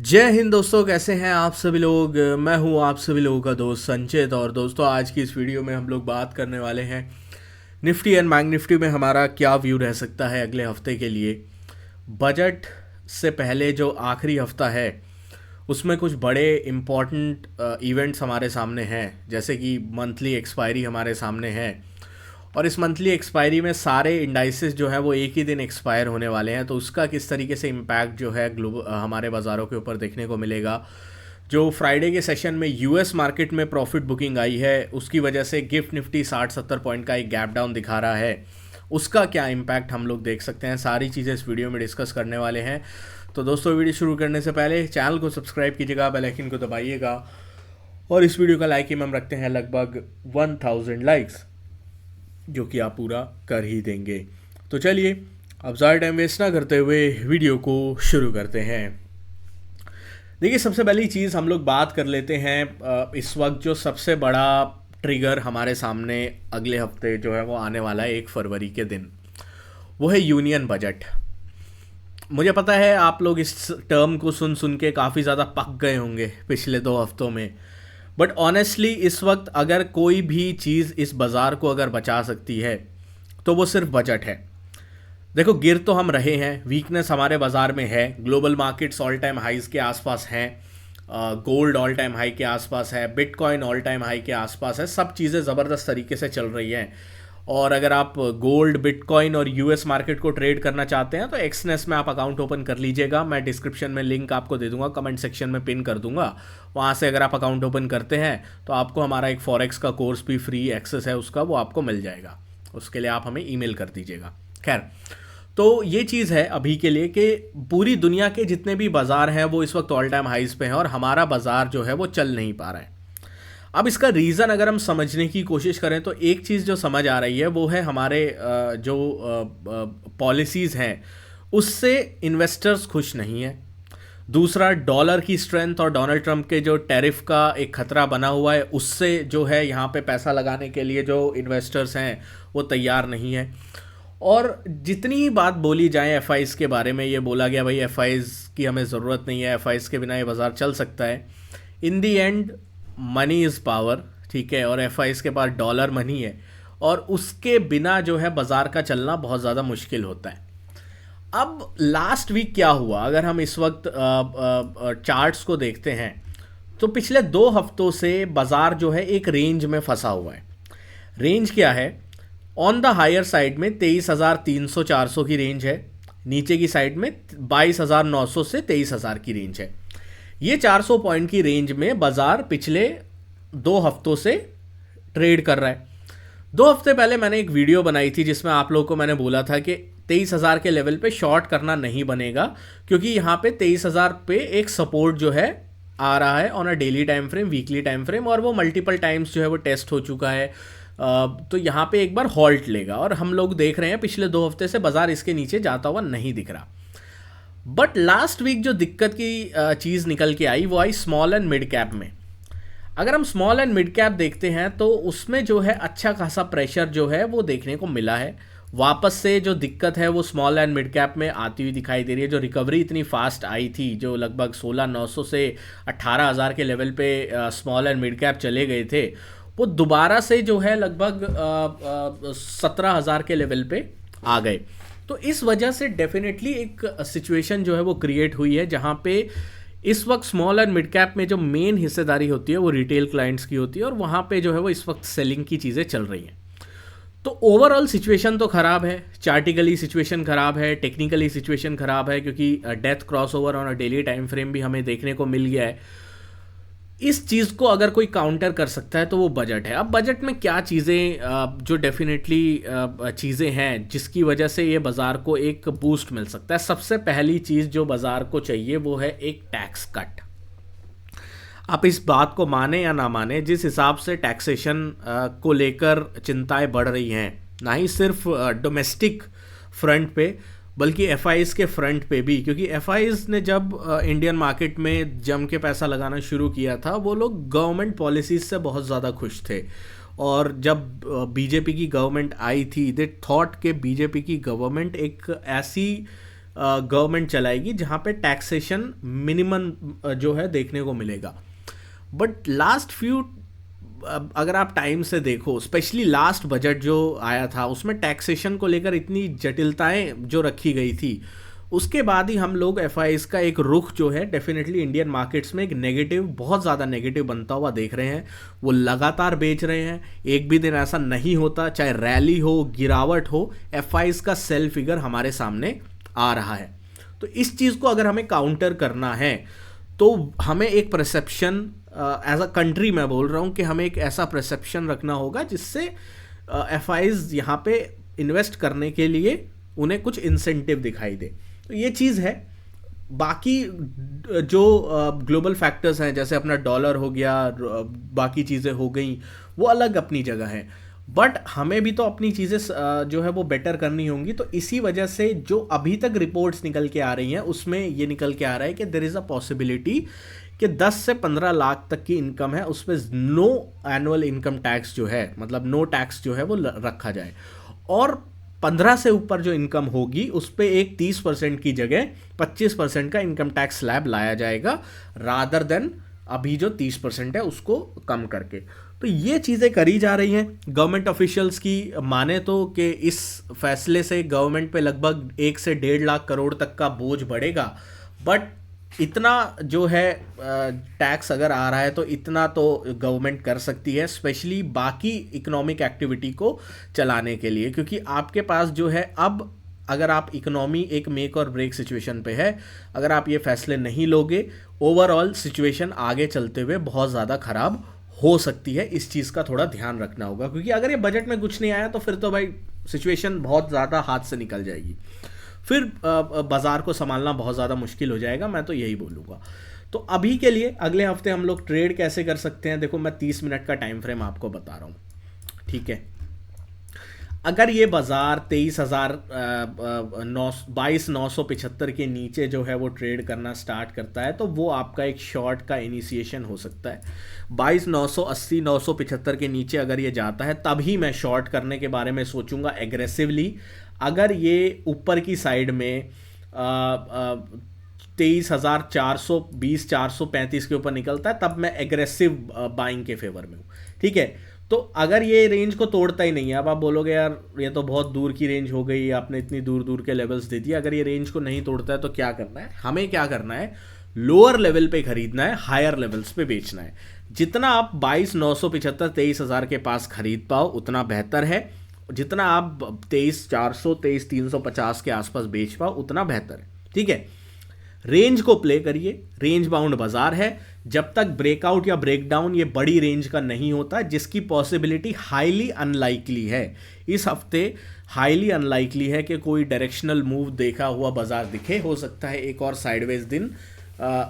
जय हिंद दोस्तों, कैसे हैं आप सभी लोग। मैं हूं आप सभी लोगों का दोस्त संचित। और दोस्तों, आज की इस वीडियो में हम लोग बात करने वाले हैं निफ्टी एंड बैंक निफ्टी में हमारा क्या व्यू रह सकता है अगले हफ्ते के लिए। बजट से पहले जो आखिरी हफ्ता है उसमें कुछ बड़े इम्पॉर्टेंट इवेंट्स हमारे सामने हैं, जैसे कि मंथली एक्सपायरी हमारे सामने है। और इस मंथली एक्सपायरी में सारे इंडाइसेस जो है वो एक ही दिन एक्सपायर होने वाले हैं, तो उसका किस तरीके से इम्पैक्ट जो है हमारे बाज़ारों के ऊपर देखने को मिलेगा। जो फ्राइडे के सेशन में यूएस मार्केट में प्रॉफिट बुकिंग आई है, उसकी वजह से गिफ्ट निफ्टी 60-70 पॉइंट का एक गैप डाउन दिखा रहा है, उसका क्या इम्पैक्ट हम लोग देख सकते हैं। सारी चीज़ें इस वीडियो में डिस्कस करने वाले हैं। तो दोस्तों, वीडियो शुरू करने से पहले चैनल को सब्सक्राइब कीजिएगा, बेल आइकन को दबाइएगा, और इस वीडियो का लाइक हम रखते हैं लगभग 1000 लाइक्स, जो कि आप पूरा कर ही देंगे। तो चलिए, अब ज़्यादा टाइम वेस्ट ना करते हुए वीडियो को शुरू करते हैं। देखिए, सबसे पहली चीज़ हम लोग बात कर लेते हैं। इस वक्त जो सबसे बड़ा ट्रिगर हमारे सामने अगले हफ्ते जो है वो आने वाला है 1 फरवरी के दिन, वो है यूनियन बजट। मुझे पता है आप लोग इस टर्म को सुन सुन के काफ़ी ज़्यादा पक गए होंगे पिछले 2 हफ्तों में। बट ऑनेस्टली इस वक्त अगर कोई भी चीज़ इस बाज़ार को अगर बचा सकती है तो वो सिर्फ बजट है। देखो, गिर तो हम रहे हैं, वीकनेस हमारे बाज़ार में है, global markets all time highs के आसपास हैं, गोल्ड ऑल टाइम हाई के आसपास है, बिटकॉइन ऑल टाइम हाई के आसपास है, सब चीज़ें ज़बरदस्त तरीके से चल रही हैं। और अगर आप गोल्ड, बिटकॉइन और यूएस मार्केट को ट्रेड करना चाहते हैं तो एक्सनेस में आप अकाउंट ओपन कर लीजिएगा। मैं डिस्क्रिप्शन में लिंक आपको दे दूंगा, कमेंट सेक्शन में पिन कर दूंगा। वहाँ से अगर आप अकाउंट ओपन करते हैं तो आपको हमारा एक फॉरेक्स का कोर्स भी फ्री एक्सेस है उसका, वो आपको मिल जाएगा। उसके लिए आप हमें ईमेल कर दीजिएगा। खैर, तो ये चीज़ है अभी के लिए कि पूरी दुनिया के जितने भी बाज़ार हैं वो इस वक्त ऑल टाइम हाइज पे हैं और हमारा बाज़ार जो है वो चल नहीं पा रहा है। अब इसका रीज़न अगर हम समझने की कोशिश करें तो एक चीज़ जो समझ आ रही है वो है हमारे जो पॉलिसीज़ हैं उससे इन्वेस्टर्स खुश नहीं है। दूसरा, डॉलर की स्ट्रेंथ और डोनाल्ड ट्रंप के जो टैरिफ का एक खतरा बना हुआ है, उससे जो है यहाँ पे पैसा लगाने के लिए जो इन्वेस्टर्स हैं वो तैयार नहीं है। और जितनी ही बात बोली जाए एफआईज़ के बारे में, ये बोला गया भाई एफआईज़ की हमें ज़रूरत नहीं है, एफआईज़ के बिना ये बाज़ार चल सकता है। इन दी एंड मनी इज़ पावर, ठीक है, और एफआईज़ के पास डॉलर मनी है, और उसके बिना जो है बाज़ार का चलना बहुत ज़्यादा मुश्किल होता है। अब लास्ट वीक क्या हुआ, अगर हम इस वक्त चार्ट्स को देखते हैं तो पिछले 2 हफ्तों से बाज़ार जो है एक रेंज में फंसा हुआ है। रेंज क्या है? ऑन द हायर साइड में 23,300-400 की रेंज है, नीचे की साइड में 22,900 से 23,000 की रेंज है। ये 400 पॉइंट की रेंज में बाज़ार पिछले 2 हफ्तों से ट्रेड कर रहा है। 2 हफ्ते पहले मैंने एक वीडियो बनाई थी जिसमें आप लोगों को मैंने बोला था कि 23,000 के लेवल पे शॉर्ट करना नहीं बनेगा, क्योंकि यहाँ पे 23,000 पे एक सपोर्ट जो है आ रहा है on a daily time frame, weekly time frame, और वो मल्टीपल टाइम्स जो है वो टेस्ट हो चुका है। तो यहाँ पे एक बार हॉल्ट लेगा, और हम लोग देख रहे हैं पिछले 2 हफ्ते से बाज़ार इसके नीचे जाता हुआ नहीं दिख रहा। बट लास्ट वीक जो दिक्कत की चीज़ निकल के आई वो आई स्मॉल एंड मिड कैप में। अगर हम स्मॉल एंड मिड कैप देखते हैं तो उसमें जो है अच्छा खासा प्रेशर जो है वो देखने को मिला है। वापस से जो दिक्कत है वो स्मॉल एंड मिड कैप में आती हुई दिखाई दे रही है। जो रिकवरी इतनी फास्ट आई थी, जो लगभग 16,900 से 18,000 के लेवल पे स्मॉल एंड मिड कैप चले गए थे, वो दोबारा से जो है लगभग 17,000 के लेवल पे आ गए। तो इस वजह से डेफिनेटली एक सिचुएशन जो है वो क्रिएट हुई है, जहाँ पे इस वक्त स्मॉल एंड मिड कैप में जो मेन हिस्सेदारी होती है वो रिटेल क्लाइंट्स की होती है, और वहाँ पे जो है वो इस वक्त सेलिंग की चीज़ें चल रही हैं। तो ओवरऑल सिचुएशन तो ख़राब है, चार्टिकली सिचुएशन ख़राब है, टेक्निकली सिचुएशन ख़राब है, क्योंकि death cross over on a daily time frame भी हमें देखने को मिल गया है। इस चीज़ को अगर कोई काउंटर कर सकता है तो वो बजट है। अब बजट में क्या चीज़ें जो डेफिनेटली चीज़ें हैं जिसकी वजह से ये बाज़ार को एक बूस्ट मिल सकता है। सबसे पहली चीज़ जो बाज़ार को चाहिए वो है एक टैक्स कट। आप इस बात को माने या ना माने, जिस हिसाब से टैक्सेशन को लेकर चिंताएं बढ़ रही हैं, ना ही सिर्फ डोमेस्टिक फ्रंट पे बल्कि एफआईज़ के फ्रंट पे भी, क्योंकि एफआईज़ ने जब इंडियन मार्केट में जम के पैसा लगाना शुरू किया था वो लोग गवर्नमेंट पॉलिसीज़ से बहुत ज़्यादा खुश थे। और जब बीजेपी की गवर्नमेंट आई थी, दे थॉट के बीजेपी की गवर्नमेंट एक ऐसी गवर्नमेंट चलाएगी, जहाँ पे टैक्सेशन मिनिमम जो है देखने को मिलेगा। बट लास्ट फ्यू, अगर आप टाइम से देखो, स्पेशली लास्ट बजट जो आया था उसमें टैक्सेशन को लेकर इतनी जटिलताएं जो रखी गई थी, उसके बाद ही हम लोग एफआईज का एक रुख जो है डेफिनेटली इंडियन मार्केट्स में एक नेगेटिव, बहुत ज़्यादा नेगेटिव बनता हुआ देख रहे हैं। वो लगातार बेच रहे हैं, एक भी दिन ऐसा नहीं होता, चाहे रैली हो गिरावट हो, एफआईज का सेल फिगर हमारे सामने आ रहा है। तो इस चीज़ को अगर हमें काउंटर करना है तो हमें एक परसेप्शन, एज अ कंट्री मैं बोल रहा हूँ कि हमें एक ऐसा परसेप्शन रखना होगा जिससे एफआईज यहाँ पे इन्वेस्ट करने के लिए उन्हें कुछ इंसेंटिव दिखाई दे। तो ये चीज़ है। बाकी जो ग्लोबल फैक्टर्स हैं, जैसे अपना डॉलर हो गया, बाकी चीज़ें हो गई, वो अलग अपनी जगह है, बट हमें भी तो अपनी चीज़ें जो है वो बेटर करनी होंगी। तो इसी वजह से जो अभी तक रिपोर्ट्स निकल के आ रही हैं उसमें ये निकल के आ रहा है कि देयर इज़ अ पॉसिबिलिटी कि 10 से 15 लाख तक की इनकम है उस पर नो एनुअल इनकम टैक्स जो है, मतलब नो टैक्स जो है वो रखा जाए, और 15 से ऊपर जो इनकम होगी उस पर एक 30% की जगह 25% का इनकम टैक्स स्लैब लाया जाएगा, रादर देन अभी जो 30% है उसको कम करके। तो ये चीज़ें करी जा रही हैं गवर्नमेंट ऑफिशियल्स की माने तो, कि इस फैसले से गवर्नमेंट पे लगभग 1 से 1.5 लाख करोड़ तक का बोझ बढ़ेगा। बट इतना जो है टैक्स अगर आ रहा है तो इतना तो गवर्नमेंट कर सकती है, स्पेशली बाकी इकोनॉमिक एक्टिविटी को चलाने के लिए, क्योंकि आपके पास जो है अब, अगर आप इकोनॉमी एक मेक और ब्रेक सिचुएशन पे है, अगर आप ये फैसले नहीं लोगे, ओवरऑल सिचुएशन आगे चलते हुए बहुत ज़्यादा ख़राब हो सकती है। इस चीज़ का थोड़ा ध्यान रखना होगा, क्योंकि अगर ये बजट में कुछ नहीं आया तो फिर तो भाई सिचुएशन बहुत ज़्यादा हाथ से निकल जाएगी, फिर बाज़ार को संभालना बहुत ज़्यादा मुश्किल हो जाएगा, मैं तो यही बोलूँगा। तो अभी के लिए अगले हफ्ते हम लोग ट्रेड कैसे कर सकते हैं, देखो मैं 30 मिनट का टाइम फ्रेम आपको बता रहा हूँ, ठीक है। अगर ये बाज़ार 22,975 के नीचे जो है वो ट्रेड करना स्टार्ट करता है तो वो आपका एक शॉर्ट का इनिशिएशन हो सकता है। 22,980 975 के नीचे अगर ये जाता है तभी मैं शॉर्ट करने के बारे में सोचूंगा एग्रेसिवली। अगर ये ऊपर की साइड में 23,420 435 के ऊपर निकलता है तब मैं एग्रेसिव बाइंग के फेवर में हूँ, ठीक है। तो अगर ये रेंज को तोड़ता ही नहीं है, अब आप बोलोगे यार ये तो बहुत दूर की रेंज हो गई, आपने इतनी दूर दूर के लेवल्स दे दिए, अगर ये रेंज को नहीं तोड़ता है तो क्या करना है, हमें क्या करना है, लोअर लेवल पे खरीदना है, हायर लेवल्स पे बेचना है। जितना आप 22,975 23,000 के पास खरीद पाओ उतना बेहतर है, जितना आप 23,400 23,350 के आसपास बेच पाओ उतना बेहतर है, ठीक है। रेंज को प्ले करिए, रेंज बाउंड बाजार है, जब तक ब्रेकआउट या ब्रेकडाउन ये बड़ी रेंज का नहीं होता, जिसकी पॉसिबिलिटी हाईली अनलाइकली है। इस हफ्ते हाईली अनलाइकली है कि कोई डायरेक्शनल मूव देखा हुआ बाजार दिखे, हो सकता है एक और साइडवेज दिन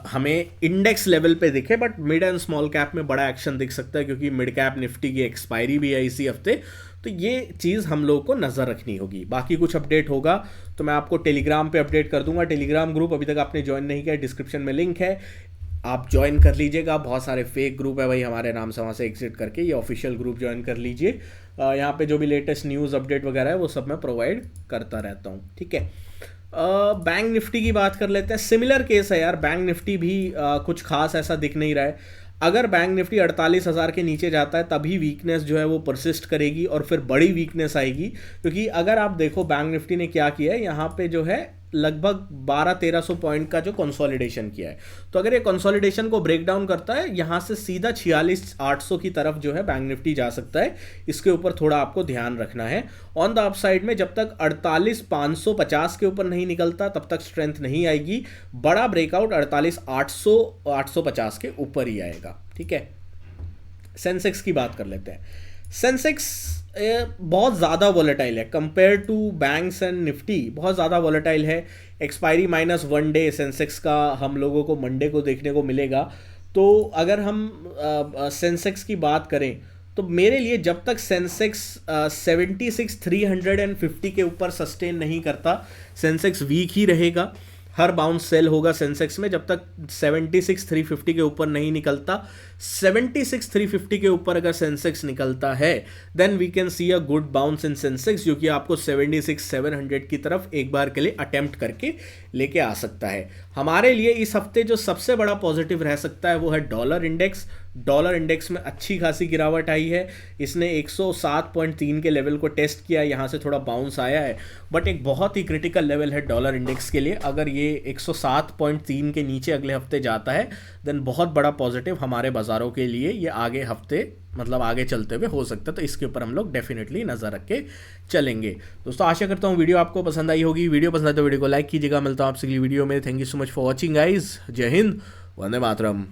हमें इंडेक्स लेवल पे दिखे, but mid and small cap में बड़ा एक्शन दिख सकता है, क्योंकि मिड कैप निफ्टी की एक्सपायरी भी है इसी हफ्ते। तो ये चीज़ हम लोगों को नज़र रखनी होगी। बाकी कुछ अपडेट होगा तो मैं आपको टेलीग्राम पे अपडेट कर दूंगा। टेलीग्राम ग्रुप अभी तक आपने ज्वाइन नहीं किया, डिस्क्रिप्शन में लिंक है, आप ज्वाइन कर लीजिएगा। बहुत सारे फेक ग्रुप है भाई हमारे नाम से, वहाँ से एग्जिट करके ये ऑफिशियल ग्रुप ज्वाइन कर लीजिए। यहाँ पे जो भी लेटेस्ट न्यूज़ अपडेट वगैरह है वो सब मैं प्रोवाइड करता रहता हूँ, ठीक है। बैंक निफ्टी की बात कर लेते हैं। सिमिलर केस है यार, बैंक निफ्टी भी कुछ खास ऐसा दिख नहीं रहा है। अगर बैंक निफ्टी 48,000 के नीचे जाता है तभी वीकनेस जो है वो परसिस्ट करेगी और फिर बड़ी वीकनेस आएगी, क्योंकि अगर आप देखो बैंक निफ्टी ने क्या किया है, यहाँ पे जो है लगभग 1200-1300 पॉइंट का जो कंसोलिडेशन किया है, तो अगर ये कंसोलिडेशन को ब्रेक डाउन करता है यहाँ से सीधा 46,800 की तरफ जो है बैंक निफ्टी जा सकता है। इसके ऊपर थोड़ा आपको ध्यान रखना है। ऑन द अपसाइड में जब तक 48,550 के ऊपर नहीं निकलता तब तक स्ट्रेंथ नहीं आएगी। बड़ा ब्रेकआउट 48,800 850 के ऊपर ही आएगा, ठीक है। सेंसेक्स की बात कर लेते हैं। सेंसेक्स बहुत ज़्यादा वॉलेटाइल है compare to banks and Nifty, बहुत ज़्यादा वॉलेटाइल है। एक्सपायरी -1 डे सेंसेक्स का हम लोगों को मंडे को देखने को मिलेगा। तो अगर हम सेंसेक्स की बात करें तो मेरे लिए जब तक सेंसेक्स 76,350 के ऊपर सस्टेन नहीं करता, सेंसेक्स वीक ही रहेगा। हर बाउंस सेल होगा सेंसेक्स में जब तक 76,350 के ऊपर नहीं निकलता। 76,350 के ऊपर अगर सेंसेक्स निकलता है then we can see a good bounce in Sensex, जो कि आपको 76,700 की तरफ एक बार के लिए अटेम्प्ट करके लेके आ सकता है। हमारे लिए इस हफ्ते जो सबसे बड़ा पॉजिटिव रह सकता है वो है डॉलर इंडेक्स। डॉलर इंडेक्स में अच्छी खासी गिरावट आई है। इसने 107.3 के लेवल को टेस्ट किया, यहाँ से थोड़ा बाउंस आया है, बट एक बहुत ही क्रिटिकल लेवल है डॉलर इंडेक्स के लिए। अगर ये 107.3 के नीचे अगले हफ्ते जाता है देन बहुत बड़ा पॉजिटिव हमारे बाज़ारों के लिए ये आगे हफ्ते मतलब आगे चलते हुए हो सकता है। तो इसके ऊपर हम लोग डेफिनेटली नज़र रख के चलेंगे। दोस्तों आशा करता हूँ वीडियो आपको पसंद आई होगी। वीडियो पसंद आए तो वीडियो को लाइक कीजिएगा। मिलता हूँ आपसे अगली वीडियो में। Thank you so much for watching guys. जय हिंद, वंदे मातरम।